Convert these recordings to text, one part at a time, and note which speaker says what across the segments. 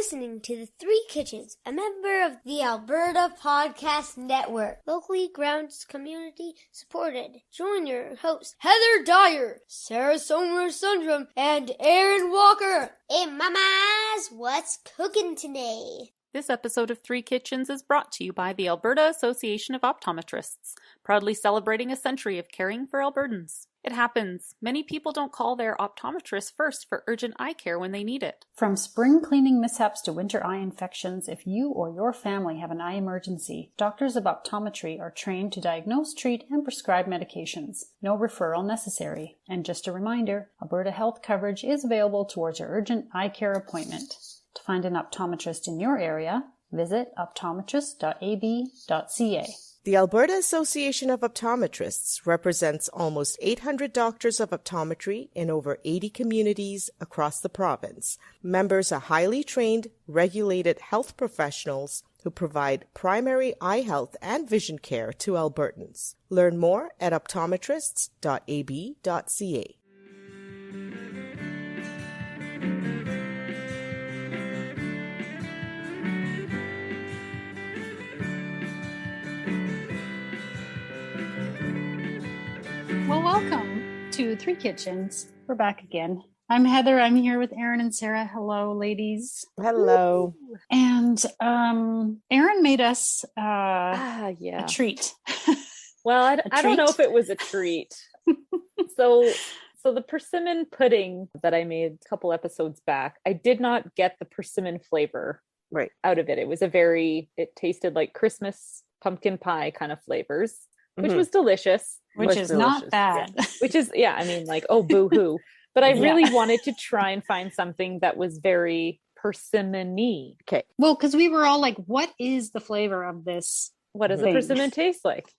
Speaker 1: listening to The Three Kitchens, a member of the Alberta Podcast Network, locally grounded, community supported. Join your hosts, Heather Dyer, Sarah Somers-Sundrum, and Erin Walker. Hey mamas, what's cooking today?
Speaker 2: This episode of Three Kitchens is brought to you by the Alberta Association of Optometrists, proudly celebrating a century of caring for Albertans. It happens. Many people don't call their optometrist first for urgent eye care when they need it.
Speaker 3: From spring cleaning mishaps to winter eye infections, if you or your family have an eye emergency, doctors of optometry are trained to diagnose, treat, and prescribe medications. No referral necessary. And just a reminder, Alberta Health coverage is available towards your urgent eye care appointment. To find an optometrist in your area, visit optometrist.ab.ca.
Speaker 4: The Alberta Association of Optometrists represents almost 800 doctors of optometry in over 80 communities across the province. Members are highly trained, regulated health professionals who provide primary eye health and vision care to Albertans. Learn more at optometrists.ab.ca.
Speaker 3: Well, welcome to Three Kitchens. We're back again. I'm Heather. I'm here with Erin and Sarah. Hello, ladies.
Speaker 4: Hello.
Speaker 3: And Erin made us a treat.
Speaker 2: Well, I don't know if it was a treat. So the persimmon pudding that I made a couple episodes back, I did not get the persimmon flavor out of it. It tasted like Christmas pumpkin pie kind of flavors, which was delicious.
Speaker 3: Which is not bad.
Speaker 2: Yeah. Which is, oh, boo-hoo. But I really wanted to try and find something that was very persimmon-y.
Speaker 3: Okay. Well, because we were all like, what is the flavor of this?
Speaker 2: What does a persimmon taste like?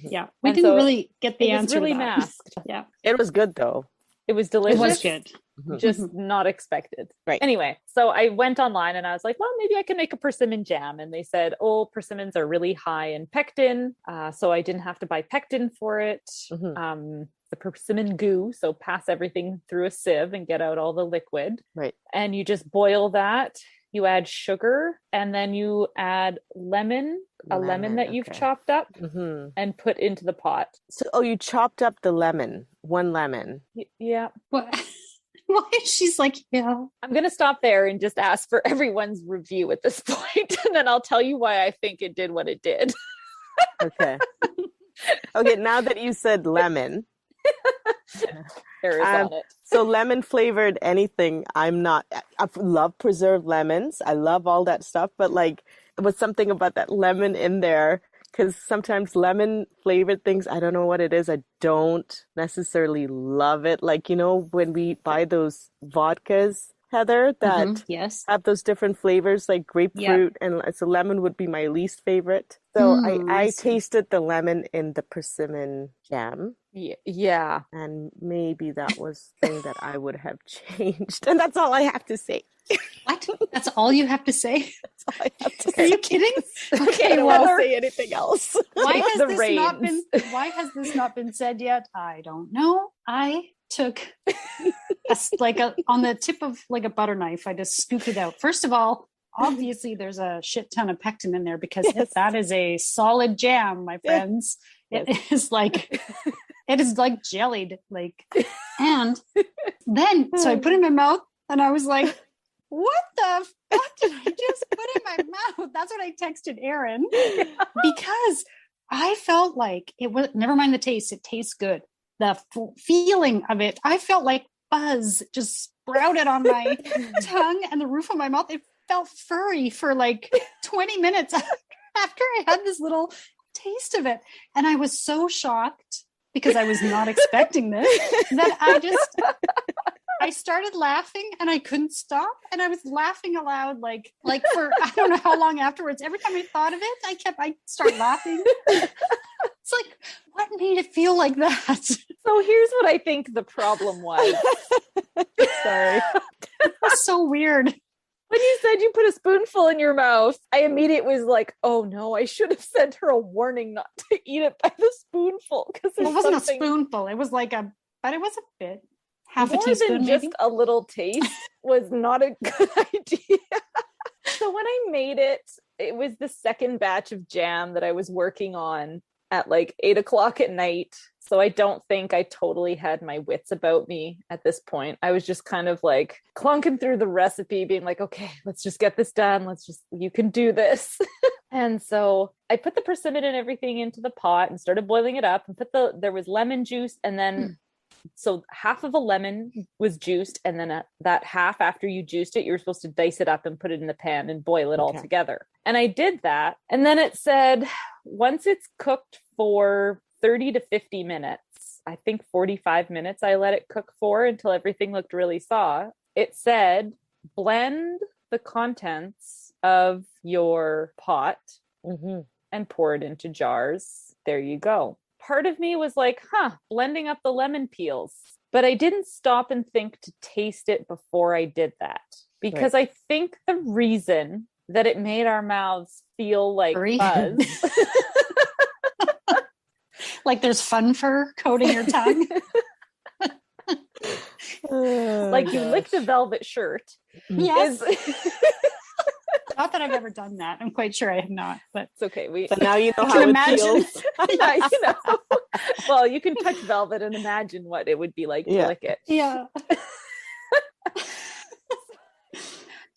Speaker 3: Yeah. We didn't really get the answer.
Speaker 2: It was really masked.
Speaker 3: Yeah.
Speaker 4: It was good, though.
Speaker 2: It was delicious.
Speaker 3: It was good.
Speaker 2: Just not expected.
Speaker 4: Right.
Speaker 2: Anyway, so I went online and I was like, well, maybe I can make a persimmon jam. And they said, oh, persimmons are really high in pectin. So I didn't have to buy pectin for it. The persimmon goo. So pass everything through a sieve and get out all the liquid.
Speaker 4: Right.
Speaker 2: And you just boil that. You add sugar and then you add lemon that you've chopped up and put into the pot.
Speaker 4: So, you chopped up the lemon, one lemon.
Speaker 2: Yeah.
Speaker 3: What? Why? She's like, yeah.
Speaker 2: I'm going to stop there and just ask for everyone's review at this point, and then I'll tell you why I think it did what it did.
Speaker 4: Okay. Okay, now that you said lemon.
Speaker 2: There is on it.
Speaker 4: So lemon flavored anything, I love preserved lemons. I love all that stuff, but like it was something about that lemon in there. Because sometimes lemon flavored things, I don't know what it is. I don't necessarily love it. Like, when we buy those vodkas, Heather, that have those different flavors like grapefruit and so lemon would be my least favorite. So I tasted the lemon in the persimmon jam.
Speaker 2: Yeah.
Speaker 4: And maybe that was the thing that I would have changed. And that's all I have to say.
Speaker 3: What? That's all you have to say?
Speaker 4: That's all I have to say.
Speaker 3: Are you kidding?
Speaker 4: Okay, I don't want to say anything else.
Speaker 3: Why has this not been said yet? I don't know. I took on the tip of like a butter knife, I just scooped it out. First of all, obviously there's a shit ton of pectin in there because that is a solid jam, my friends. It is like jellied, and then so I put it in my mouth and I was like, what the fuck did I just put in my mouth? That's what I texted Erin because I felt like it was, never mind the taste, it tastes good. The feeling of it, I felt like buzz just sprouted on my tongue and the roof of my mouth. It felt furry for like 20 minutes after I had this little taste of it. And I was so shocked because I was not expecting this that I started laughing and I couldn't stop. And I was laughing aloud, like for, I don't know how long afterwards. Every time I thought of it, I start laughing. It's like, what made it feel like that?
Speaker 2: So here's what I think the problem was. Sorry.
Speaker 3: It was so weird.
Speaker 2: When you said you put a spoonful in your mouth, I immediately was like, oh no, I should have sent her a warning not to eat it by the spoonful. Because
Speaker 3: it wasn't a spoonful. It was like but it was a bit. Half a teaspoon,
Speaker 2: than just a little taste was not a good idea. made it. It was the second batch of jam that I was working on at like 8:00 at night. So I don't think I totally had my wits about me at this point. I was just kind of like clunking through the recipe, being like, okay, let's just get this done. You can do this. And so I put the persimmon and everything into the pot and started boiling it up and there was lemon juice. And then, so half of a lemon was juiced. And then that half after you juiced it, you were supposed to dice it up and put it in the pan and boil it all together. And I did that. And then it said, once it's cooked for 30 to 50 minutes, I think 45 minutes I let it cook for until everything looked really soft. It said, blend the contents of your pot and pour it into jars. There you go. Part of me was like, blending up the lemon peels. But I didn't stop and think to taste it before I did that. Because I think the reason that it made our mouths feel like fuzz.
Speaker 3: Like there's fun fur coating your tongue.
Speaker 2: Like you licked a velvet shirt.
Speaker 3: Yes. Not that I've ever done that. I'm quite sure I have not, but
Speaker 2: it's okay.
Speaker 4: But now you know how it feels.
Speaker 2: Yeah, you know. Well, you can touch velvet and imagine what it would be like to lick it.
Speaker 3: Yeah.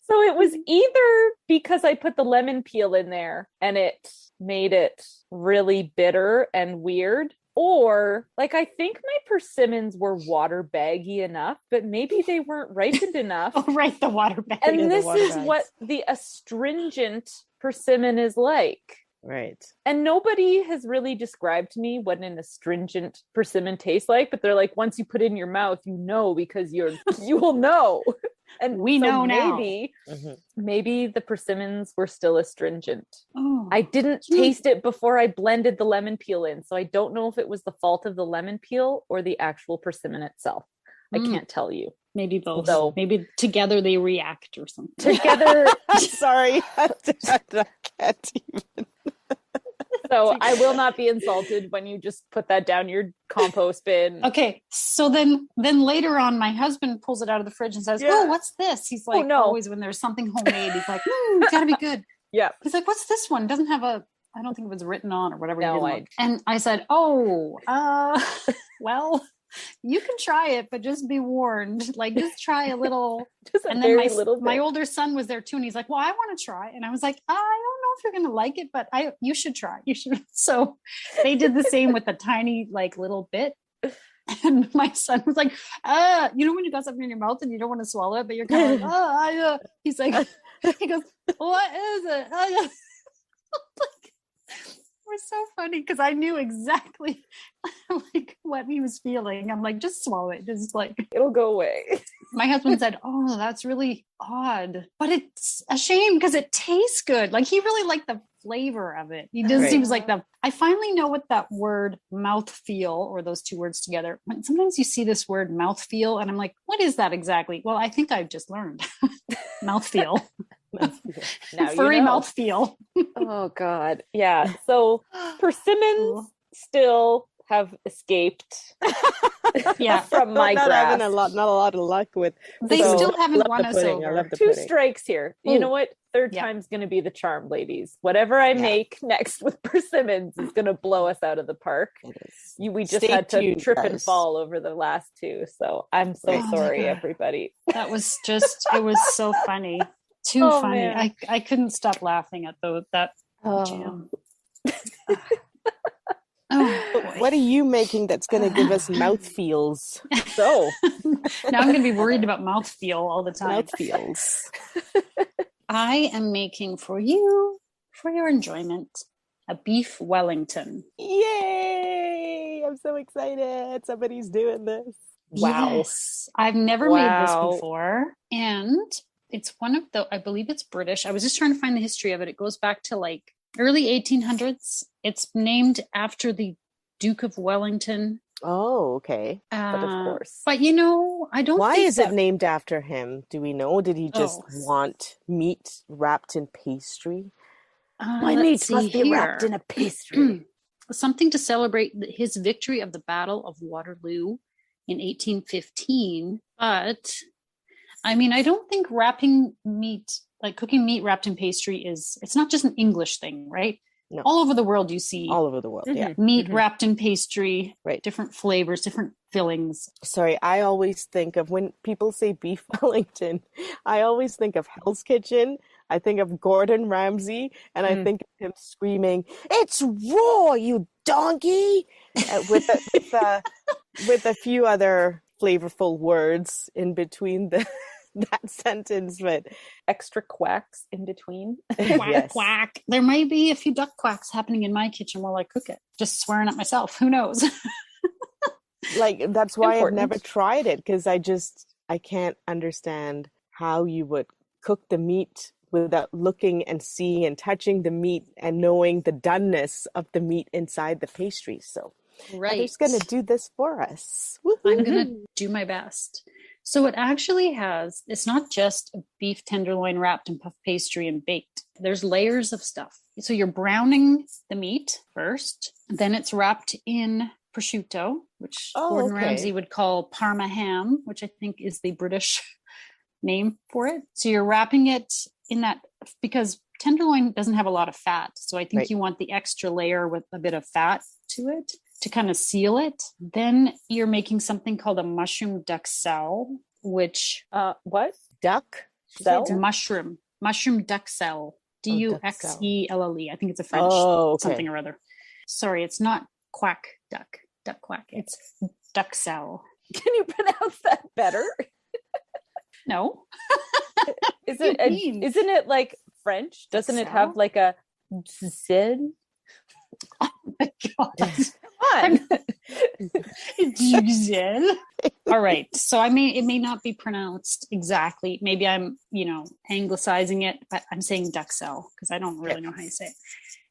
Speaker 2: So it was either because I put the lemon peel in there and it made it really bitter and weird, or like I think my persimmons were water baggy enough, but maybe they weren't ripened enough.
Speaker 3: Oh, right, the water bag.
Speaker 2: And this is what the astringent persimmon is like.
Speaker 4: Right.
Speaker 2: And nobody has really described to me what an astringent persimmon tastes like, but they're like, once you put it in your mouth, you know, because you will know. And
Speaker 3: we know now.
Speaker 2: Maybe the persimmons were still astringent.
Speaker 3: Oh.
Speaker 2: I didn't taste it before I blended the lemon peel in. So I don't know if it was the fault of the lemon peel or the actual persimmon itself. I can't tell you.
Speaker 3: Maybe both. So, maybe together they react or something.
Speaker 2: Together.
Speaker 4: Sorry. I can't even.
Speaker 2: So I will not be insulted when you just put that down your compost bin.
Speaker 3: Okay. So then later on, my husband pulls it out of the fridge and says, oh, what's this? He's like, always when there's something homemade, he's like, it's gotta be good.
Speaker 2: Yeah.
Speaker 3: He's like, what's this one? It doesn't have I don't think it was written on or whatever.
Speaker 2: No,
Speaker 3: and I said, well, you can try it, but just be warned. Like, just try a little. And then my older son was there too, and he's like, "Well, I want to try." And I was like, "I don't know if you're going to like it, but you should try. You should." So they did the same with a tiny, like, little bit. And my son was like, you know when you got something in your mouth and you don't want to swallow it, but you're kind of like, He's like, he goes, "What is it?" It was so funny because I knew exactly like what he was feeling. I'm like, just swallow it. Just like
Speaker 2: it'll go away.
Speaker 3: My husband said, "Oh, that's really odd, but it's a shame because it tastes good." Like he really liked the flavor of it. He just seems like I finally know what that word mouthfeel, or those two words together. Sometimes you see this word mouthfeel and I'm like, what is that exactly? Well, I think I've just learned mouthfeel. Furry mouthfeel.
Speaker 2: Oh God. Yeah. So persimmons still have escaped from my grasp.
Speaker 4: Having not a lot of luck with.
Speaker 3: They still haven't won us over.
Speaker 4: I love the
Speaker 2: Two
Speaker 4: pudding.
Speaker 2: Strikes here. You know what? Third time's going to be the charm, ladies. Whatever I make next with persimmons is going to blow us out of the park. We just had to trip and fall over the last two. So I'm so sorry, everybody.
Speaker 3: That was it was so funny. Too funny. I couldn't stop laughing at that jam.
Speaker 4: What are you making that's going to give us mouth feels?
Speaker 2: So
Speaker 3: now I'm going to be worried about mouth feel all the time.
Speaker 4: Mouth feels.
Speaker 3: I am making for you, for your enjoyment, a beef Wellington.
Speaker 4: Yay! I'm so excited. Somebody's doing this.
Speaker 3: Wow. Yes. I've never made this before. And it's I believe it's British. I was just trying to find the history of it. It goes back to like early 1800s. It's named after the Duke of Wellington.
Speaker 4: Oh, okay.
Speaker 2: But of course.
Speaker 3: But I don't
Speaker 4: Why is it named after him? Do we know? Did he just want meat wrapped in pastry?
Speaker 3: My meat must be wrapped in a pastry. Something to celebrate his victory of the Battle of Waterloo in 1815. But I mean, I don't think wrapping meat like cooking meat wrapped in pastry it's not just an English thing, right?
Speaker 4: No.
Speaker 3: All over the world you see
Speaker 4: all over the world, yeah.
Speaker 3: Meat wrapped in pastry,
Speaker 4: right?
Speaker 3: Different flavors, different fillings.
Speaker 4: Sorry, I always think of when people say Beef Wellington, I always think of Hell's Kitchen. I think of Gordon Ramsay, and I think of him screaming, "It's raw, you donkey!" with a few other flavorful words in between that sentence, but
Speaker 2: extra quacks in between.
Speaker 3: Quack,
Speaker 4: yes.
Speaker 3: quack. There may be a few duck quacks happening in my kitchen while I cook it. Just swearing at myself. Who knows?
Speaker 4: Like, that's why
Speaker 2: Important.
Speaker 4: I've never tried it, because I can't understand how you would cook the meat without looking and seeing and touching the meat and knowing the doneness of the meat inside the pastry. So Heather's going to do this for us. Woo-hoo.
Speaker 3: I'm going to do my best. So it actually it's not just a beef tenderloin wrapped in puff pastry and baked. There's layers of stuff. So you're browning the meat first, then it's wrapped in prosciutto, which Gordon Ramsay would call Parma ham, which I think is the British name for it. So you're wrapping it in that, because tenderloin doesn't have a lot of fat. So I think you want the extra layer with a bit of fat to it to kind of seal it. Then you're making something called a mushroom duxelle, which
Speaker 2: what?
Speaker 4: Duck?
Speaker 3: It's mushroom duxelle. Duxelle. I think it's a French something or other. Sorry, it's not duck quack. It's duxelle.
Speaker 2: Can you pronounce that better?
Speaker 3: No.
Speaker 2: Isn't it like French? Doesn't it have like a Z?
Speaker 3: Oh my God.
Speaker 2: Come on.
Speaker 3: All right. So it may not be pronounced exactly. Maybe I'm, anglicizing it, but I'm saying duxelle because I don't really know how you say it.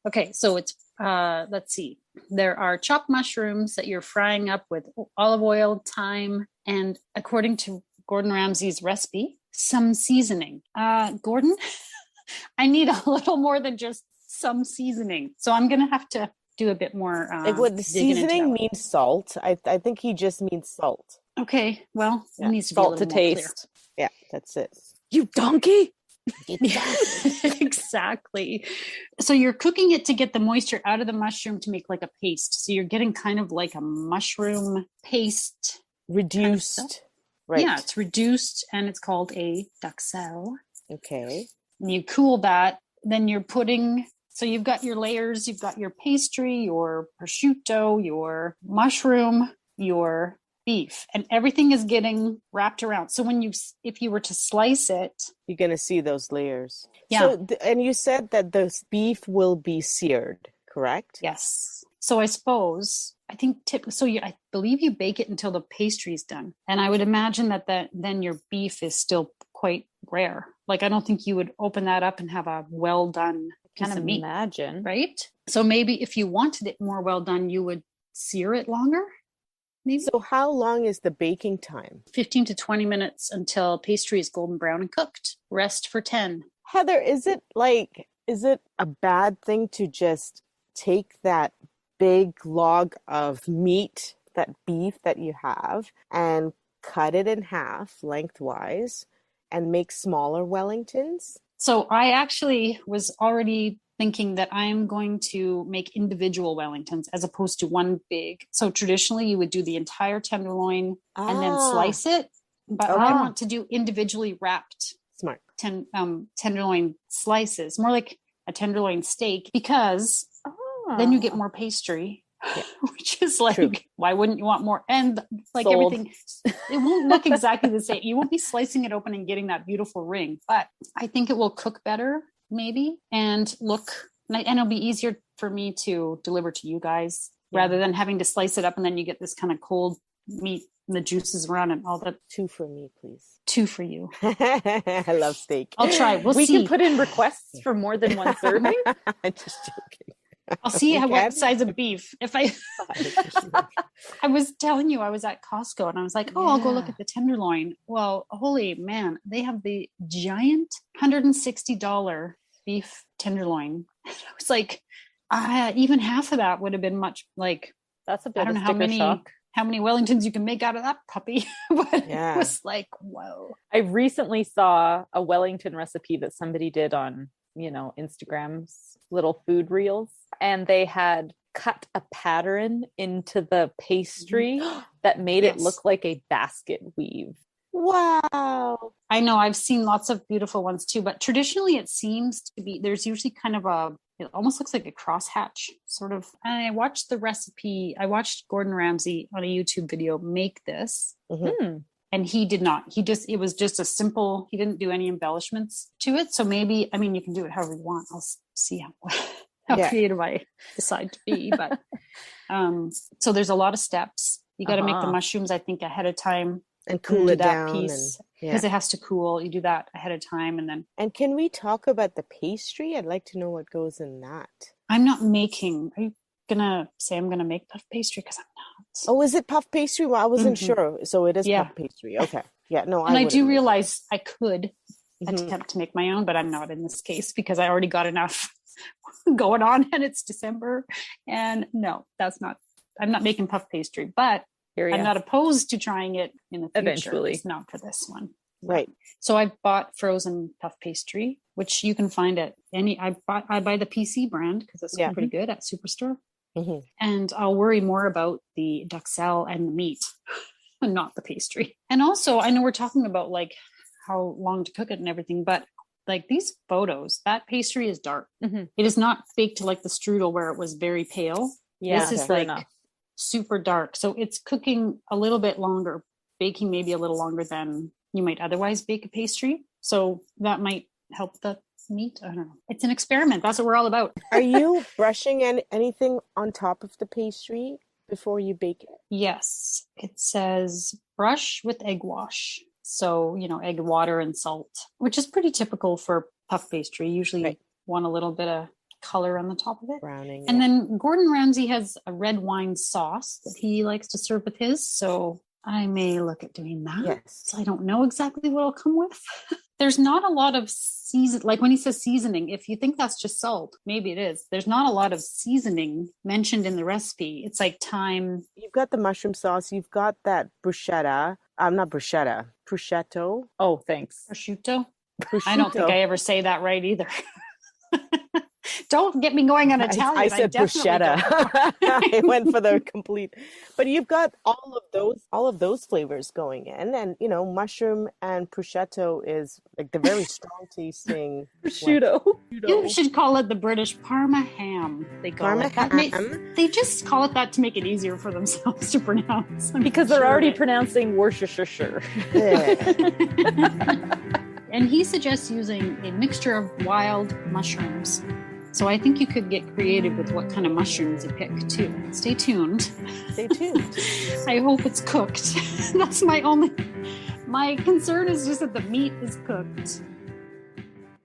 Speaker 3: Okay. So it's, let's see. There are chopped mushrooms that you're frying up with olive oil, thyme, and according to Gordon Ramsay's recipe, some seasoning. Gordon, I need a little more than just some seasoning. So I'm going to have to do a bit more.
Speaker 4: Like, what the seasoning means salt. I think he just means salt.
Speaker 3: Okay. Well, it needs to
Speaker 2: salt
Speaker 3: be a
Speaker 2: to
Speaker 3: little more
Speaker 2: taste.
Speaker 3: clear.
Speaker 4: Yeah, that's it.
Speaker 2: You donkey.
Speaker 3: Exactly. So you're cooking it to get the moisture out of the mushroom to make like a paste. So you're getting kind of like a mushroom paste.
Speaker 4: Reduced.
Speaker 3: Kind of
Speaker 4: right.
Speaker 3: Yeah, it's reduced and it's called a duxelle.
Speaker 4: Okay.
Speaker 3: And you cool that. Then you're so you've got your layers, you've got your pastry, your prosciutto, your mushroom, your beef, and everything is getting wrapped around. So if you were to slice it,
Speaker 4: you're going to see those layers.
Speaker 3: Yeah.
Speaker 4: So, and you said that the beef will be seared, correct?
Speaker 3: Yes. So I believe you bake it until the pastry's done. And I would imagine that then your beef is still quite rare. Like, I don't think you would open that up and have a well done piece of meat.
Speaker 2: Imagine.
Speaker 3: Right? So maybe if you wanted it more well done, you would sear it longer. Maybe.
Speaker 4: So how long is the baking time?
Speaker 3: 15 to 20 minutes until pastry is golden brown and cooked. Rest for 10.
Speaker 4: Heather, is it a bad thing to just take that big log of meat, that beef that you have, and cut it in half lengthwise and make smaller Wellingtons?
Speaker 3: So I actually was already thinking that I'm going to make individual Wellingtons as opposed to one big. So traditionally you would do the entire tenderloin and then slice it. But I want to do individually wrapped
Speaker 4: smart
Speaker 3: tenderloin slices, more like a tenderloin steak, because then you get more pastry, which is like, true. Why wouldn't you want more? And like
Speaker 2: Sold.
Speaker 3: Everything, it won't look exactly the same. You won't be slicing it open and getting that beautiful ring, but I think it will cook better maybe and it'll be easier for me to deliver to you guys rather than having to slice it up and then you get this kind of cold meat and the juices around and all that.
Speaker 4: 2 for me, please.
Speaker 3: 2 for you.
Speaker 4: I love steak.
Speaker 3: I'll try. We
Speaker 2: can put in requests for more than one serving.
Speaker 4: I'm just joking.
Speaker 3: I'll see what size of beef. I was telling you, I was at Costco and I was like, I'll go look at the tenderloin. Well, holy man, they have the giant $160 beef tenderloin. I was like, even half of that would have been much. Like,
Speaker 2: that's a bit.
Speaker 3: I don't know how many. Shock. how many Wellingtons you can make out of that puppy. But it was like, whoa.
Speaker 2: I recently saw a Wellington recipe that somebody did on, Instagram's little food reels. And they had cut a pattern into the pastry that made it look like a basket weave.
Speaker 4: Wow.
Speaker 3: I know, I've seen lots of beautiful ones too, but traditionally it seems to be, there's usually kind of it almost looks like a crosshatch sort of. And I watched the recipe. I watched Gordon Ramsay on a YouTube video make this.
Speaker 4: Mm-hmm.
Speaker 3: And he did not. It was just a simple, he didn't do any embellishments to it. So maybe, I mean, you can do it however you want. I'll see how creative I decide to be. But so there's a lot of steps. You got to make the mushrooms, I think, ahead of time.
Speaker 4: And cool it down.
Speaker 3: Piece, because it has to cool. You do that ahead of time. And then.
Speaker 4: And can we talk about the pastry? I'd like to know what goes in that.
Speaker 3: I'm not making, are you going to say I'm going to make puff pastry? Because I'm not.
Speaker 4: Oh, is it puff pastry? Well, I wasn't sure. So it is puff pastry. Okay. Yeah, no,
Speaker 3: and I do realize I could attempt to make my own, but I'm not in this case because I already got enough going on and it's December. And no, I'm not making puff pastry, but I'm not opposed to trying it in the future.
Speaker 2: Eventually.
Speaker 3: It's not for this one.
Speaker 4: Right.
Speaker 3: So I bought frozen puff pastry, which you can find at I buy the PC brand because it's pretty good at Superstore. Mm-hmm. And I'll worry more about the duxelle and the meat and not the pastry. And also, I know we're talking about like how long to cook it and everything, but like these photos, that pastry is dark. Mm-hmm. It is not baked like the strudel where it was very pale. Yeah, this is like super dark. So it's cooking a little bit longer, baking maybe a little longer than you might otherwise bake a pastry. So that might help the meat. I don't know. It's an experiment. That's what we're all about.
Speaker 4: Are you brushing anything on top of the pastry before you bake it?
Speaker 3: Yes. It says brush with egg wash. So, egg water and salt, which is pretty typical for puff pastry. Usually you want a little bit of color on the top of it.
Speaker 4: Browning.
Speaker 3: And then Gordon Ramsay has a red wine sauce that he likes to serve with his. So I may look at doing that.
Speaker 4: Yes.
Speaker 3: So I don't know exactly what it'll come with. There's not a lot of like when he says seasoning, if you think that's just salt, maybe it is. There's not a lot of seasoning mentioned in the recipe. It's like thyme.
Speaker 4: You've got the mushroom sauce. You've got that bruschetta. Not bruschetta. Prosciutto.
Speaker 2: Oh, thanks.
Speaker 3: Prosciutto. I don't think I ever say that right either. Don't get me going on Italian.
Speaker 4: I said bruschetta. I went for the complete. But you've got all of those flavors going in, and mushroom and prosciutto is like the very strong tasting
Speaker 2: prosciutto.
Speaker 3: You should call it the British Parma ham. They call it that. They just call it that to make it easier for themselves to pronounce.
Speaker 2: Because they're already pronouncing Worcestershire.
Speaker 3: And he suggests using a mixture of wild mushrooms. So I think you could get creative with what kind of mushrooms you pick too. Stay tuned.
Speaker 4: Stay tuned.
Speaker 3: I hope it's cooked. That's my concern is just that the meat is cooked.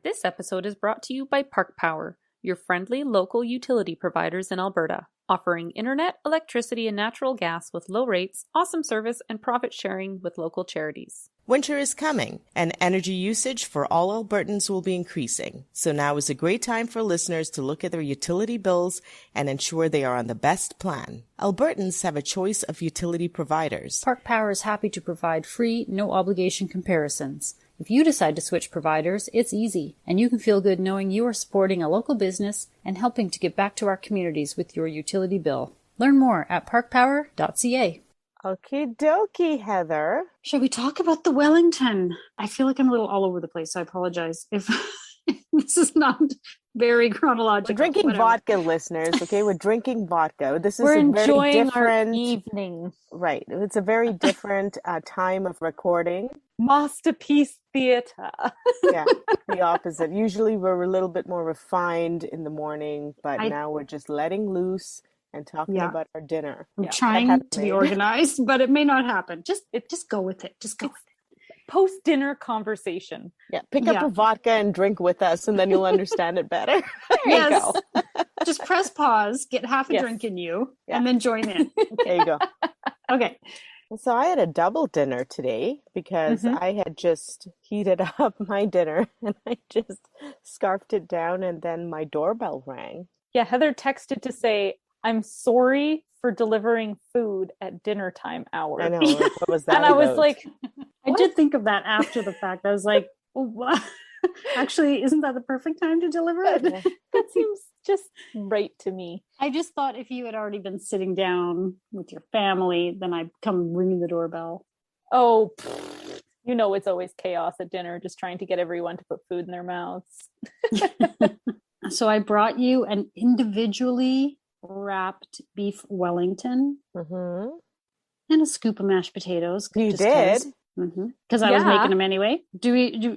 Speaker 5: This episode is brought to you by Park Power, your friendly local utility providers in Alberta, offering internet, electricity, and natural gas with low rates, awesome service, and profit sharing with local charities.
Speaker 6: Winter is coming, and energy usage for all Albertans will be increasing. So now is a great time for listeners to look at their utility bills and ensure they are on the best plan. Albertans have a choice of utility providers.
Speaker 3: Park Power is happy to provide free, no-obligation comparisons. If you decide to switch providers, it's easy, and you can feel good knowing you are supporting a local business and helping to give back to our communities with your utility bill. Learn more at parkpower.ca.
Speaker 4: Okie dokie, Heather.
Speaker 3: Shall we talk about the Wellington? I feel like I'm a little all over the place. I apologize if this is not very chronological.
Speaker 4: We're drinking vodka, listeners. Okay, we're drinking vodka.
Speaker 2: We're
Speaker 4: a very
Speaker 2: enjoying
Speaker 4: different
Speaker 2: our evening.
Speaker 4: Right. It's a very different time of recording.
Speaker 2: Masterpiece theater.
Speaker 4: Yeah, the opposite. Usually we're a little bit more refined in the morning, but now we're just letting loose and talking about our dinner.
Speaker 3: I'm trying to be organized, but it may not happen. Just go with it. Just go with it.
Speaker 2: Post-dinner conversation.
Speaker 4: Yeah, pick up a vodka and drink with us, and then you'll understand it better.
Speaker 3: There you go. Just press pause, get half a drink in you, and then join in.
Speaker 4: There you go.
Speaker 3: Okay.
Speaker 4: So I had a double dinner today because I had just heated up my dinner, and I just scarfed it down, and then my doorbell rang.
Speaker 2: Yeah, Heather texted to say, I'm sorry for delivering food at dinner time hour.
Speaker 4: I know. What was that
Speaker 2: And I was
Speaker 4: about?
Speaker 2: like,
Speaker 3: I did think of that after the fact. I was like, oh, what? Actually, isn't that the perfect time to deliver it?
Speaker 2: That seems just right to me.
Speaker 3: I just thought if you had already been sitting down with your family, then I'd come ringing the doorbell.
Speaker 2: Oh, you know, it's always chaos at dinner, just trying to get everyone to put food in their mouths.
Speaker 3: So I brought you an individually wrapped beef Wellington and a scoop of mashed potatoes.
Speaker 4: You did?
Speaker 3: Because I was making them anyway.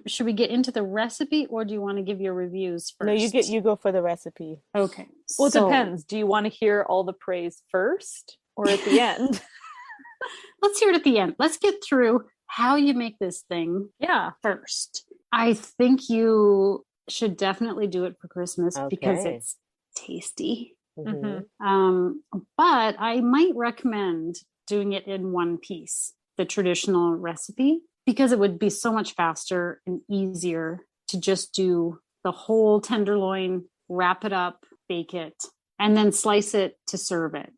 Speaker 3: Should we get into the recipe, or do you want to give your reviews first?
Speaker 4: No, you go for the recipe.
Speaker 3: Okay.
Speaker 2: Well, it depends. Do you want to hear all the praise first or at the end?
Speaker 3: Let's hear it at the end. Let's get through how you make this thing first. I think you should definitely do it for Christmas because it's tasty. But I might recommend doing it in one piece, the traditional recipe, because it would be so much faster and easier to just do the whole tenderloin, wrap it up, bake it, and then slice it to serve it.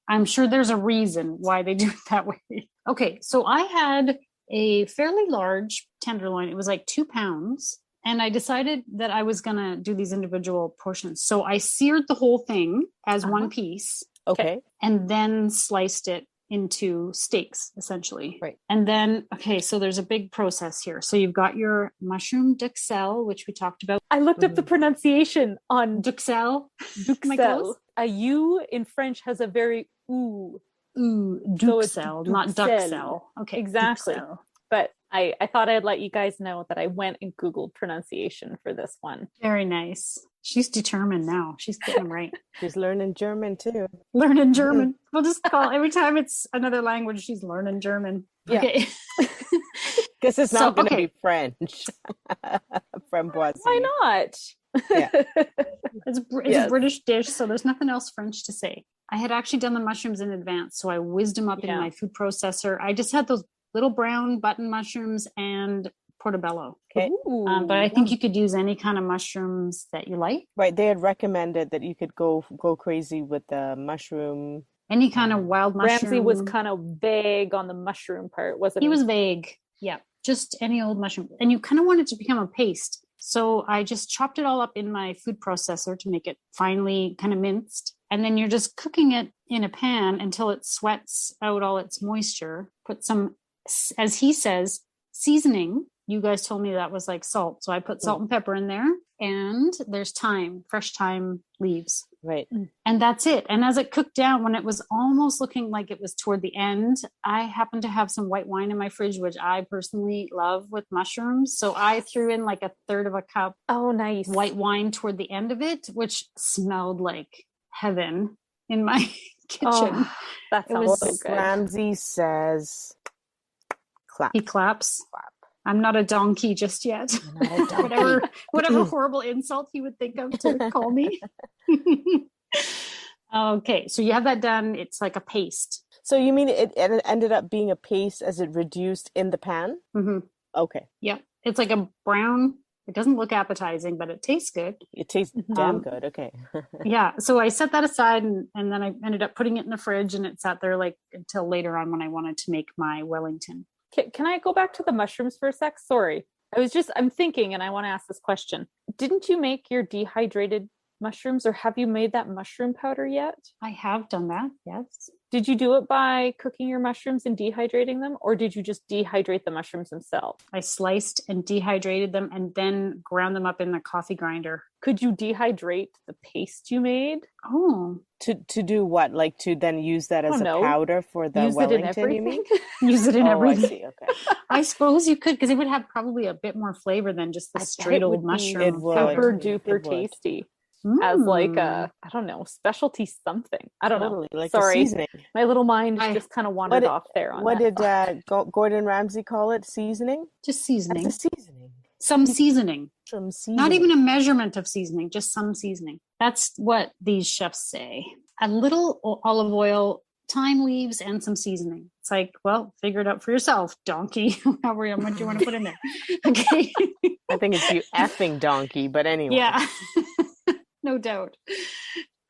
Speaker 3: I'm sure there's a reason why they do it that way. Okay, so I had a fairly large tenderloin. It was like 2 pounds. And I decided that I was going to do these individual portions. So I seared the whole thing as one piece.
Speaker 4: Okay.
Speaker 3: And then sliced it into steaks, essentially.
Speaker 4: Right.
Speaker 3: And then, so there's a big process here. So you've got your mushroom duxelle, which we talked about.
Speaker 2: I looked up the pronunciation on
Speaker 3: duxelle.
Speaker 2: Duxelle. A U in French has a very ooh.
Speaker 3: Ooh, duxelle, not duxelle. Okay,
Speaker 2: exactly.
Speaker 3: Duxelle.
Speaker 2: But I thought I'd let you guys know that I went and Googled pronunciation for this one.
Speaker 3: Very nice. She's determined now. She's getting them right.
Speaker 4: She's learning German too.
Speaker 3: Learning German. We'll just call every time it's another language, she's learning German.
Speaker 4: Yeah.
Speaker 3: Okay.
Speaker 4: Because it's not going to be French. Framboise.
Speaker 2: Why not?
Speaker 3: Yeah. It's a British dish, so there's nothing else French to say. I had actually done the mushrooms in advance, so I whizzed them up in my food processor. I just had those little brown button mushrooms and portobello.
Speaker 4: Okay.
Speaker 3: But I think you could use any kind of mushrooms that you like.
Speaker 4: Right. They had recommended that you could go crazy with the mushroom.
Speaker 3: Any kind of wild mushroom.
Speaker 2: Ramsay was kind of vague on the mushroom part, wasn't he?
Speaker 3: He was vague. Yeah. Just any old mushroom. And you kind of want it to become a paste. So I just chopped it all up in my food processor to make it finely kind of minced. And then you're just cooking it in a pan until it sweats out all its moisture. Put some, as he says, seasoning. You guys told me that was like salt. So I put salt and pepper in there, and there's thyme, fresh thyme leaves.
Speaker 4: Right.
Speaker 3: And that's it. And as it cooked down, when it was almost looking like it was toward the end, I happened to have some white wine in my fridge, which I personally love with mushrooms. So I threw in like 1/3 of a cup.
Speaker 2: Oh, nice.
Speaker 3: White wine toward the end of it, which smelled like heaven in my kitchen.
Speaker 2: Oh, that sounds so good.
Speaker 4: Ramsay says, clap.
Speaker 3: He claps.
Speaker 4: Clap.
Speaker 3: I'm not a donkey just yet. whatever horrible insult he would think of to call me. Okay, so you have that done. It's like a paste.
Speaker 4: So you mean it ended up being a paste as it reduced in the pan?
Speaker 3: Mm-hmm.
Speaker 4: Okay.
Speaker 3: Yeah, it's like a brown. It doesn't look appetizing, but it tastes good.
Speaker 4: It tastes damn good. Okay.
Speaker 3: Yeah, so I set that aside, and then I ended up putting it in the fridge, and it sat there like until later on when I wanted to make my Wellington.
Speaker 2: Can I go back to the mushrooms for a sec? Sorry. I'm thinking, and I want to ask this question. Didn't you make your dehydrated mushrooms, or have you made that mushroom powder yet?
Speaker 3: I have done that, yes.
Speaker 2: Did you do it by cooking your mushrooms and dehydrating them, or did you just dehydrate the mushrooms themselves?
Speaker 3: I sliced and dehydrated them and then ground them up in the coffee grinder.
Speaker 2: Could you dehydrate the paste you made?
Speaker 3: Oh.
Speaker 4: To do what? Like to then use that as a powder for the
Speaker 2: use
Speaker 4: Wellington,
Speaker 2: it in everything?
Speaker 4: you mean?
Speaker 3: Use it in everything.
Speaker 4: I see. Okay.
Speaker 3: I suppose you could, because it would have probably a bit more flavor than just the straight old mushroom.
Speaker 2: Pepper duper tasty. As like a, I don't know, specialty something. I don't know.
Speaker 4: Like
Speaker 2: sorry,
Speaker 4: a seasoning.
Speaker 2: My little mind just kind of wandered off there.
Speaker 4: What did Gordon Ramsay call it? Seasoning?
Speaker 3: Just seasoning.
Speaker 4: That's a seasoning.
Speaker 3: Some seasoning.
Speaker 4: Some seasoning.
Speaker 3: Not even a measurement of seasoning, just some seasoning. That's what these chefs say. A little olive oil, thyme leaves, and some seasoning. It's like, well, figure it out for yourself, donkey. However much you want to put in there. Okay.
Speaker 4: I think it's you effing donkey, but anyway.
Speaker 3: Yeah. No doubt.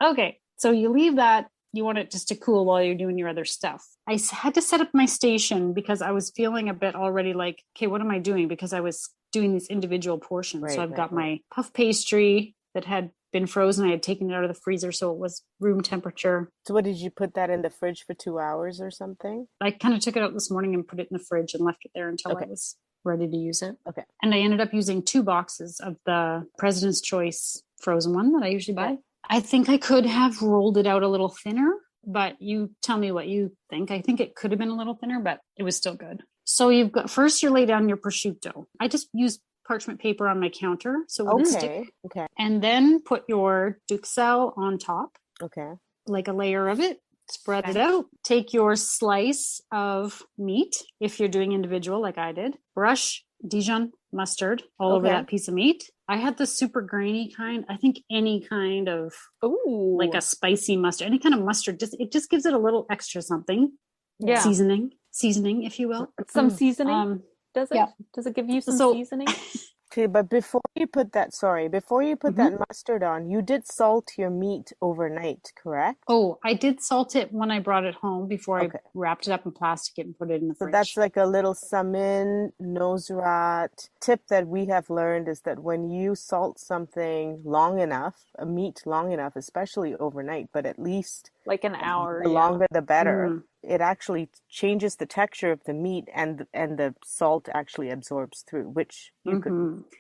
Speaker 3: Okay. So you leave that. You want it just to cool while you're doing your other stuff. I had to set up my station because I was feeling a bit already like, okay, what am I doing? Because I was doing these individual portions. So I've got my puff pastry that had been frozen. I had taken it out of the freezer, so it was room temperature.
Speaker 4: So what, did you put that in the fridge for 2 hours or something?
Speaker 3: I kind of took it out this morning and put it in the fridge and left it there until I was ready to use it.
Speaker 4: Okay.
Speaker 3: And I ended up using 2 boxes of the President's Choice frozen one that I usually buy. I think I could have rolled it out a little thinner, but you tell me what you think. I think it could have been a little thinner, but it was still good. So first you lay down your prosciutto. I just used parchment paper on my counter, so it wouldn't stick.
Speaker 4: Okay.
Speaker 3: And then put your duxelle on top.
Speaker 4: Okay.
Speaker 3: Like a layer of it. Spread it out. Take your slice of meat, if you're doing individual like I did. Brush Dijon mustard all over that piece of meat. I had the super grainy kind. I think any kind of like a spicy mustard, any kind of mustard, it just gives it a little extra something. Yeah. Seasoning, if you will.
Speaker 2: Some seasoning. Does it? Yeah. Does it give you some seasoning?
Speaker 4: Okay, but before you put that mustard on, you did salt your meat overnight, correct?
Speaker 3: Oh, I did salt it when I brought it home before I wrapped it up in plastic and put it in the fridge.
Speaker 4: So that's like a little samin, nosrat tip that we have learned is that when you salt something long enough, a meat long enough, especially overnight, but at least
Speaker 2: like an hour,
Speaker 4: the longer the better. It actually changes the texture of the meat, and the salt actually absorbs through, which you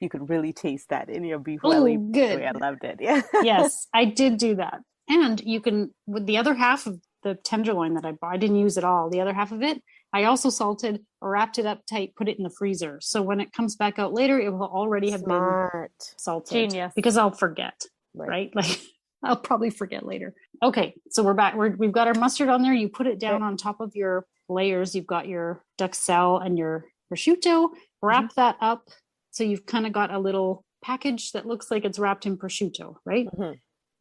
Speaker 4: could really taste that in your beef Wellington.
Speaker 3: Good.
Speaker 4: I loved it. Yeah.
Speaker 3: Yes, I did do that. And you can, with the other half of the tenderloin that I bought, I didn't use it all. The other half of it, I also salted, wrapped it up tight, put it in the freezer. So when it comes back out later, it will already have been salted.
Speaker 2: Genius.
Speaker 3: Because I'll forget, right? Like I'll probably forget later. Okay, so we're back. We've got our mustard on there. You put it down on top of your layers. You've got your duxelle and your prosciutto. Wrap that up. So you've kind of got a little package that looks like it's wrapped in prosciutto, right?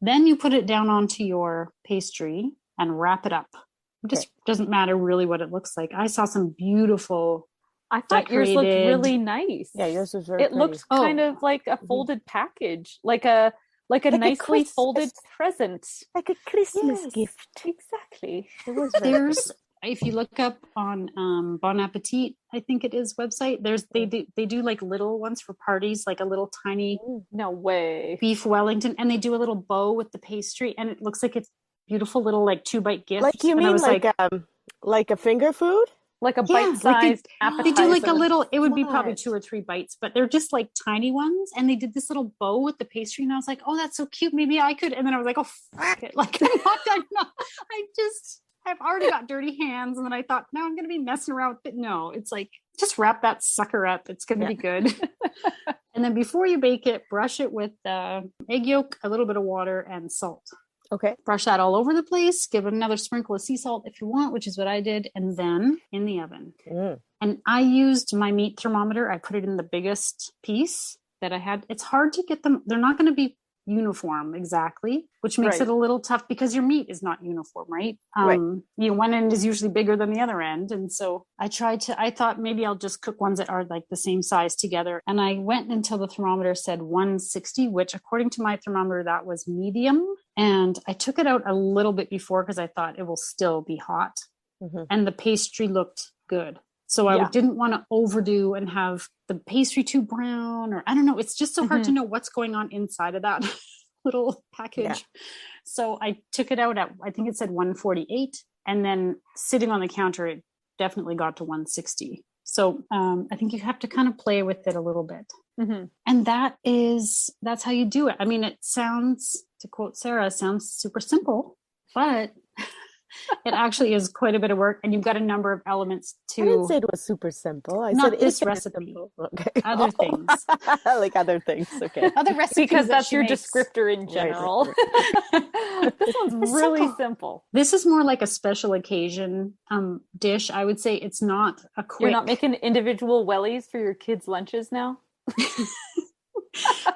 Speaker 3: Then you put it down onto your pastry and wrap it up. It just doesn't matter really what it looks like. I saw some beautiful
Speaker 2: I thought yours looked really nice.
Speaker 4: Yeah, yours was very
Speaker 2: pretty. Looked kind of like a folded package, like a nicely folded present.
Speaker 4: Like a Christmas gift.
Speaker 2: Exactly.
Speaker 4: It was
Speaker 3: if you look up on Bon Appetit, I think it is website, they do like little ones for parties, like a little tiny Beef Wellington, and they do a little bow with the pastry, and it looks like it's beautiful little like 2-bite gift.
Speaker 4: Like you mean like a finger food?
Speaker 2: Like a bite-sized appetizer.
Speaker 3: They do like a little, it would be probably 2 or 3 bites, but they're just like tiny ones. And they did this little bow with the pastry. And I was like, oh, that's so cute. Maybe I could. And then I was like, oh, fuck it. Like, I've already got dirty hands. And then I thought, no, I'm going to be messing around with it. No, it's like, just wrap that sucker up. It's going to be good. And then before you bake it, brush it with egg yolk, a little bit of water, and salt.
Speaker 4: Okay.
Speaker 3: Brush that all over the place. Give it another sprinkle of sea salt if you want, which is what I did. And then in the oven. And I used my meat thermometer. I put it in the biggest piece that I had. It's hard to get them. They're not going to be uniform exactly, which makes it a little tough because your meat is not uniform, right? One end is usually bigger than the other end. And so I thought maybe I'll just cook ones that are like the same size together. And I went until the thermometer said 160, which according to my thermometer, that was medium. And I took it out a little bit before because I thought it will still be hot. And the pastry looked good. So I didn't want to overdo and have the pastry too brown, or I don't know. It's just so hard to know what's going on inside of that little package. Yeah. So I took it out at, I think it said 148. And then sitting on the counter, it definitely got to 160. So I think you have to kind of play with it a little bit. And that's how you do it. I mean, it sounds, to quote Sarah, sounds super simple, but it actually is quite a bit of work, and you've got a number of elements to.
Speaker 4: I didn't say it was super simple. I
Speaker 3: not
Speaker 4: said
Speaker 3: this recipe.
Speaker 4: Okay.
Speaker 3: Other things.
Speaker 4: Like other things. Okay.
Speaker 3: Other recipes.
Speaker 2: Because that's your descriptor in general. This one's really simple.
Speaker 3: This is more like a special occasion dish. I would say it's not a quick.
Speaker 2: You're not making individual wellies for your kids' lunches now?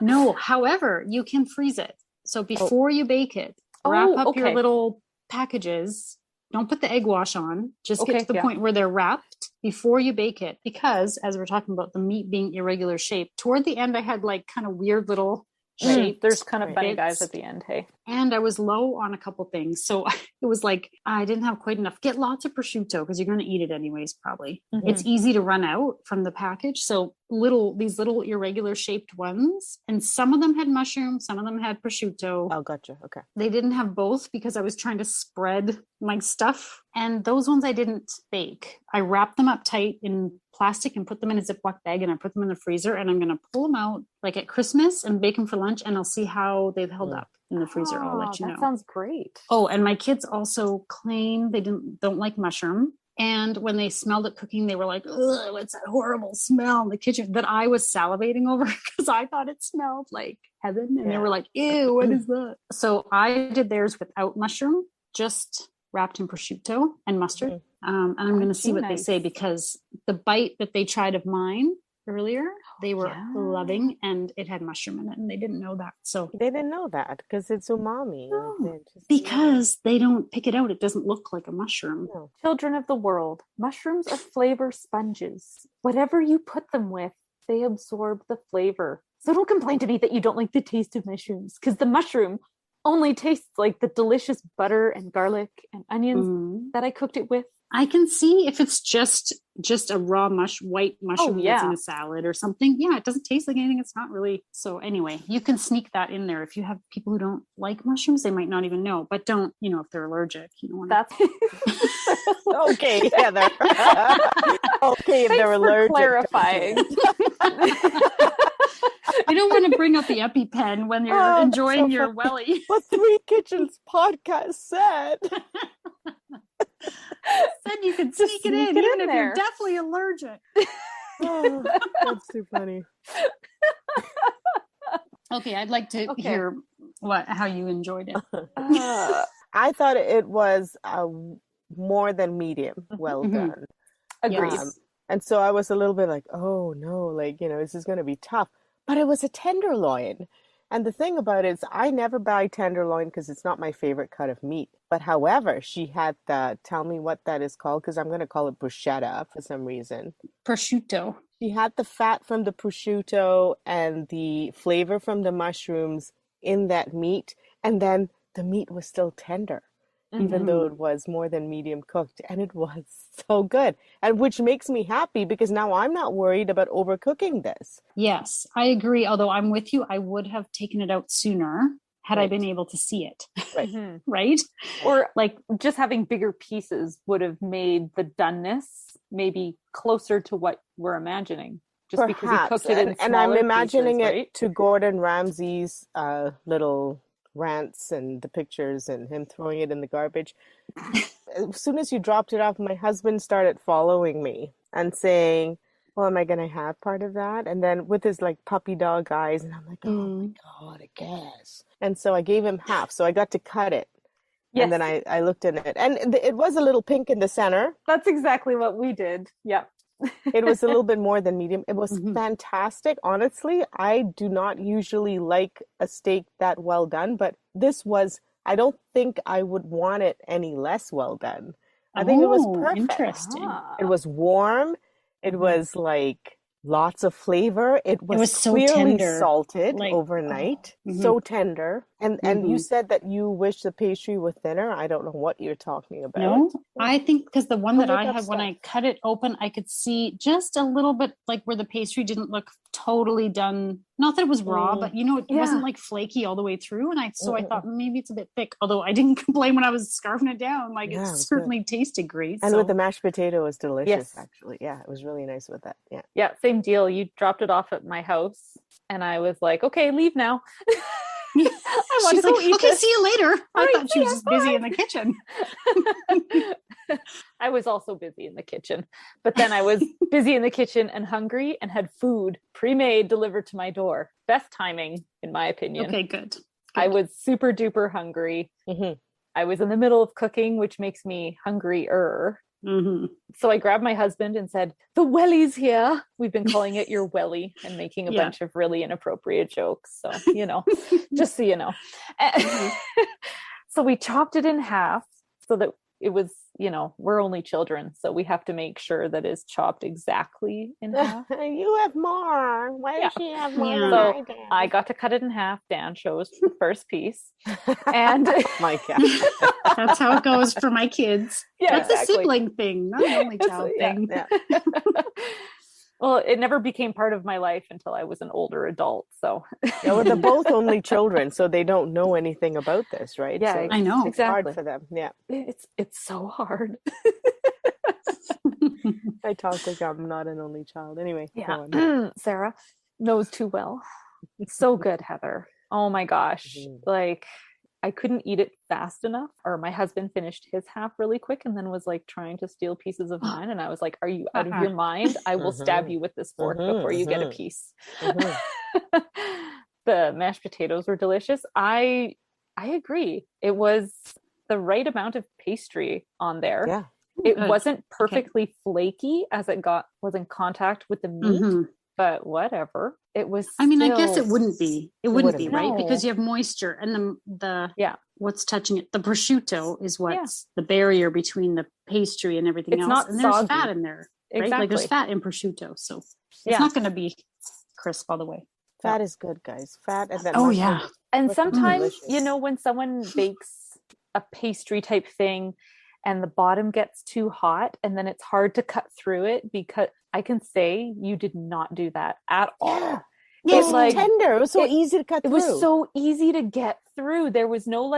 Speaker 3: No. However, you can freeze it. So before you bake it, wrap up your little packages. Don't put the egg wash on. Just get to the point where they're wrapped before you bake it. Because as we're talking about the meat being irregular shape, toward the end I had like kind of weird little shapes.
Speaker 2: There's kind of funny guys at the end, hey?
Speaker 3: and I was low on a couple things. So it was like, I didn't have quite enough. Get lots of prosciutto because you're going to eat it anyways, probably.
Speaker 2: Mm-hmm.
Speaker 3: It's easy to run out from the package. So these little irregular shaped ones. And some of them had mushroom, some of them had prosciutto.
Speaker 4: Oh, gotcha. Okay.
Speaker 3: They didn't have both because I was trying to spread my stuff. And those ones I didn't bake. I wrapped them up tight in plastic and put them in a Ziploc bag, and I put them in the freezer, and I'm going to pull them out like at Christmas and bake them for lunch, and I'll see how they've held up in the freezer. I'll let you know.
Speaker 2: That sounds great.
Speaker 3: Oh, and my kids also claim they don't like mushroom. And when they smelled it cooking, they were like, ugh, what's that horrible smell in the kitchen that I was salivating over because I thought it smelled like heaven. And they were like, ew, what is that? So I did theirs without mushroom, just wrapped in prosciutto and mustard. And I'm going to see what they say, because the bite that they tried of mine earlier, they were loving, and it had mushroom in it, and they didn't know that. So
Speaker 4: they didn't know that because it's umami.
Speaker 3: No, because they don't pick it out. It doesn't look like a mushroom.
Speaker 4: No.
Speaker 2: Children of the world, mushrooms are flavor sponges. Whatever you put them with, they absorb the flavor. So don't complain to me that you don't like the taste of mushrooms, because the mushroom only tastes like the delicious butter and garlic and onions that I cooked it with.
Speaker 3: I can see if it's just a raw white mushroom that's in a salad or something. Yeah, it doesn't taste like anything. It's not really. So anyway, you can sneak that in there. If you have people who don't like mushrooms, they might not even know. But don't, if they're allergic,
Speaker 2: That's
Speaker 4: okay, Heather. Okay, if they're allergic.
Speaker 2: Clarifying.
Speaker 3: I don't want to bring up the EpiPen when you're enjoying your welly.
Speaker 4: What Three Kitchens podcast said.
Speaker 3: Said you could sneak it in, even if you're definitely allergic.
Speaker 4: Oh, that's too funny.
Speaker 3: Okay, I'd like to hear how you enjoyed it.
Speaker 4: I thought it was more than medium well done.
Speaker 2: Agreed.
Speaker 4: And so I was a little bit like, oh no, this is going to be tough. But it was a tenderloin. And the thing about it is I never buy tenderloin because it's not my favorite cut of meat. But however, she had tell me what that is called, because I'm going to call it bruschetta for some reason.
Speaker 3: Prosciutto.
Speaker 4: She had the fat from the prosciutto and the flavor from the mushrooms in that meat. And then the meat was still tender, even though it was more than medium cooked. And it was so good. And which makes me happy because now I'm not worried about overcooking this.
Speaker 3: Yes, I agree. Although I'm with you, I would have taken it out sooner had I been able to see it.
Speaker 4: Right.
Speaker 3: Right?
Speaker 2: Or just having bigger pieces would have made the doneness maybe closer to what we're imagining. Just
Speaker 4: Perhaps.
Speaker 2: Because he cooked it in
Speaker 4: and I'm imagining
Speaker 2: pieces,
Speaker 4: it
Speaker 2: right?
Speaker 4: to Gordon Ramsay's little rants and the pictures and him throwing it in the garbage. As soon as you dropped it off, my husband started following me and saying, well, am I going to have part of that? And then with his puppy dog eyes, and I'm like, oh my God, I guess. And so I gave him half. So I got to cut it. Yes. And then I looked at it, and it was a little pink in the center.
Speaker 2: That's exactly what we did. Yeah.
Speaker 4: It was a little bit more than medium. It was fantastic. Honestly, I do not usually like a steak that well done, but this was, I don't think I would want it any less well done. I think it was perfect.
Speaker 3: Interesting.
Speaker 4: It was warm. It was lots of flavor. It was
Speaker 3: so
Speaker 4: clearly
Speaker 3: tender.
Speaker 4: Salted overnight. So tender. And you said that you wish the pastry were thinner. I don't know what you're talking about.
Speaker 3: No, I think because the one that I had, when I cut it open, I could see just a little bit where the pastry didn't look totally done. Not that it was raw, but it wasn't flaky all the way through. And I thought maybe it's a bit thick, although I didn't complain when I was scarfing it down. It certainly tasted great.
Speaker 4: And with the mashed potato, it was delicious, actually. Yeah, it was really nice with that. Yeah.
Speaker 2: Yeah, same deal. You dropped it off at my house and I was like, okay, leave now. I want to go eat
Speaker 3: okay,
Speaker 2: this.
Speaker 3: see you later. I thought she was just busy in the kitchen.
Speaker 2: I was also busy in the kitchen, but then I was busy in the kitchen and hungry and had food pre-made delivered to my door. Best timing, in my opinion.
Speaker 3: Okay, good.
Speaker 2: I was super duper hungry. I was in the middle of cooking, which makes me hungrier. So I grabbed my husband and said, the welly's here. We've been calling it your welly and making a bunch of really inappropriate jokes. So, just so you know. So we chopped it in half so that it was, we're only children, so we have to make sure that it's chopped exactly in half.
Speaker 4: You have more. Why does she have more than
Speaker 2: So
Speaker 4: I do?
Speaker 2: I got to cut it in half. Dan chose the first piece. And
Speaker 4: my God.
Speaker 3: That's how it goes for my kids.
Speaker 2: Yeah,
Speaker 3: that's exactly. A sibling thing, not an only child thing.
Speaker 2: Yeah. Well, it never became part of my life until I was an older adult. So
Speaker 4: well, they're both only children, so they don't know anything about this, right?
Speaker 2: Yeah,
Speaker 4: so
Speaker 3: I know.
Speaker 4: It's hard for them. Yeah.
Speaker 2: It's so hard.
Speaker 4: I talk like I'm not an only child. Anyway,
Speaker 2: Sarah knows too well. So good, Heather. Oh my gosh. Like, I couldn't eat it fast enough, or my husband finished his half really quick and then was like trying to steal pieces of mine. And I was like, are you out of your mind? I will stab you with this fork before you get a piece. The mashed potatoes were delicious. I agree. It was the right amount of pastry on there.
Speaker 4: Yeah.
Speaker 2: It wasn't perfectly flaky as it was in contact with the meat, but whatever. It was.
Speaker 3: I mean, I guess it wouldn't be. It wouldn't be, right?
Speaker 2: No.
Speaker 3: Because you have moisture, and the what's touching it. The prosciutto is what's the barrier between the pastry and everything else.
Speaker 2: Not
Speaker 3: and there's
Speaker 2: soggy.
Speaker 3: fat in there, right?
Speaker 2: Exactly.
Speaker 3: Like there's fat in prosciutto, so it's not going to be crisp all the way.
Speaker 4: Fat is good, guys. Fat and then
Speaker 2: And sometimes when someone bakes a pastry type thing and the bottom gets too hot and then it's hard to cut through it, because I can say you did not do that at all.
Speaker 4: Yeah, it's like tender. It was so easy to cut through.
Speaker 2: It was so easy to get through. There was no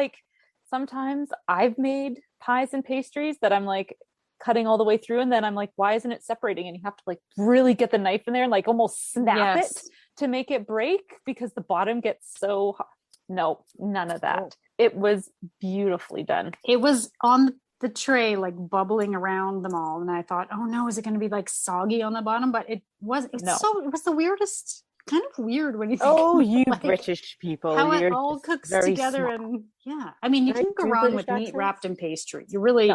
Speaker 2: sometimes I've made pies and pastries that I'm like cutting all the way through, and then I'm like, why isn't it separating? And you have to really get the knife in there and almost snap it to make it break, because the bottom gets so hot. No, none of that. It was beautifully done.
Speaker 3: It was on the tray, bubbling around them all, and I thought, oh no, is it going to be soggy on the bottom? But it was. It was the weirdest. Kind of weird when you think
Speaker 4: you British people,
Speaker 3: how it all cooks together.
Speaker 4: Small.
Speaker 3: And I mean, you can't go wrong with meat wrapped in pastry. You really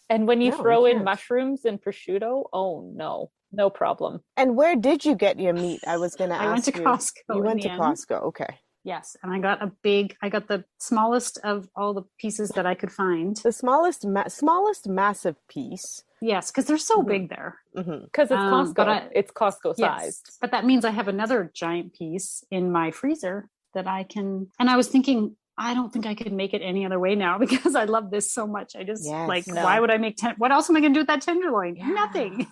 Speaker 2: and when you throw in mushrooms and prosciutto, no problem.
Speaker 4: And where did you get your meat? I was going to ask.
Speaker 3: I went to Costco.
Speaker 4: You went to Costco, okay.
Speaker 3: Yes, and I got the smallest of all the pieces that I could find.
Speaker 4: The smallest massive piece.
Speaker 3: Yes, because they're so big there.
Speaker 2: Because it's Costco. It's Costco sized.
Speaker 3: Yes, but that means I have another giant piece in my freezer that I can. And I was thinking, I don't think I could make it any other way now, because I love this so much. I just why would I make what else am I going to do with that tenderloin? Yeah. Nothing.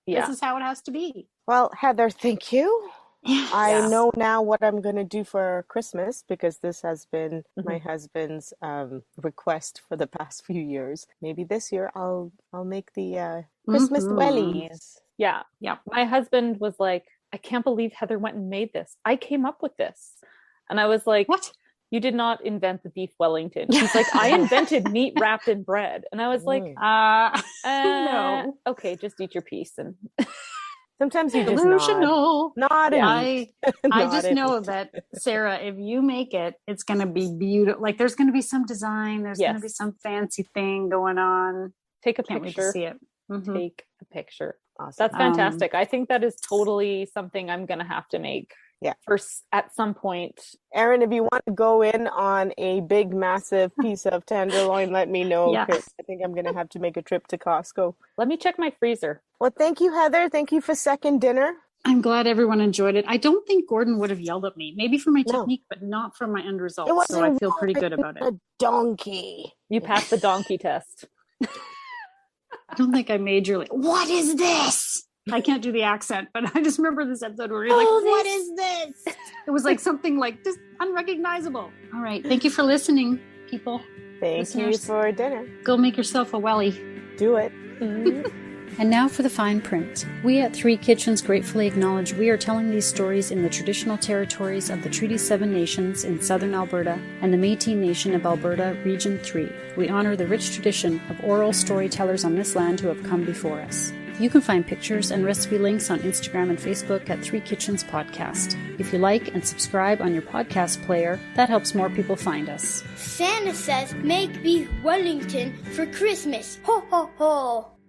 Speaker 3: Yeah. This is how it has to be.
Speaker 4: Well, Heather, thank you.
Speaker 3: Yes.
Speaker 4: I know now what I'm going to do for Christmas, because this has been my husband's request for the past few years. Maybe this year I'll make the Christmas wellies.
Speaker 2: Yeah. My husband was like, I can't believe Heather went and made this. I came up with this. And I was like,
Speaker 3: what?
Speaker 2: You did not invent the Beef Wellington. He's like, I invented meat wrapped in bread. And I was like, no. Okay, just eat your piece. And
Speaker 4: sometimes you just
Speaker 3: delusional.
Speaker 4: Not
Speaker 3: I just know that, Sarah, if you make it, it's going to be beautiful. There's going to be some design. There's going to be some fancy thing going on.
Speaker 2: Take a
Speaker 3: Can't
Speaker 2: picture.
Speaker 3: Wait to see it.
Speaker 2: Take a picture.
Speaker 4: Awesome.
Speaker 2: That's fantastic. I think that is totally something I'm going to have to make.
Speaker 4: Yeah.
Speaker 2: At some point.
Speaker 4: Erin, if you want to go in on a big, massive piece of tenderloin, let me know. Because I think I'm going to have to make a trip to Costco.
Speaker 2: Let me check my freezer.
Speaker 4: Well, thank you, Heather. Thank you for second dinner.
Speaker 3: I'm glad everyone enjoyed it. I don't think Gordon would have yelled at me. Maybe for my technique, but not for my end result. So I feel pretty good about it.
Speaker 4: A donkey.
Speaker 2: You passed the donkey test.
Speaker 3: I don't think I majorly. What is this? I can't do the accent, but I just remember this episode where you're like, what is this? It was something just unrecognizable. All right. Thank you for listening, people.
Speaker 4: Thank you for dinner.
Speaker 3: Go make yourself a welly.
Speaker 4: Do it.
Speaker 3: And now for the fine print. We at Three Kitchens gratefully acknowledge we are telling these stories in the traditional territories of the Treaty 7 nations in southern Alberta and the Métis Nation of Alberta, Region 3. We honor the rich tradition of oral storytellers on this land who have come before us. You can find pictures and recipe links on Instagram and Facebook at Three Kitchens Podcast. If you like and subscribe on your podcast player, that helps more people find us.
Speaker 1: Santa says, make Beef Wellington for Christmas. Ho, ho, ho.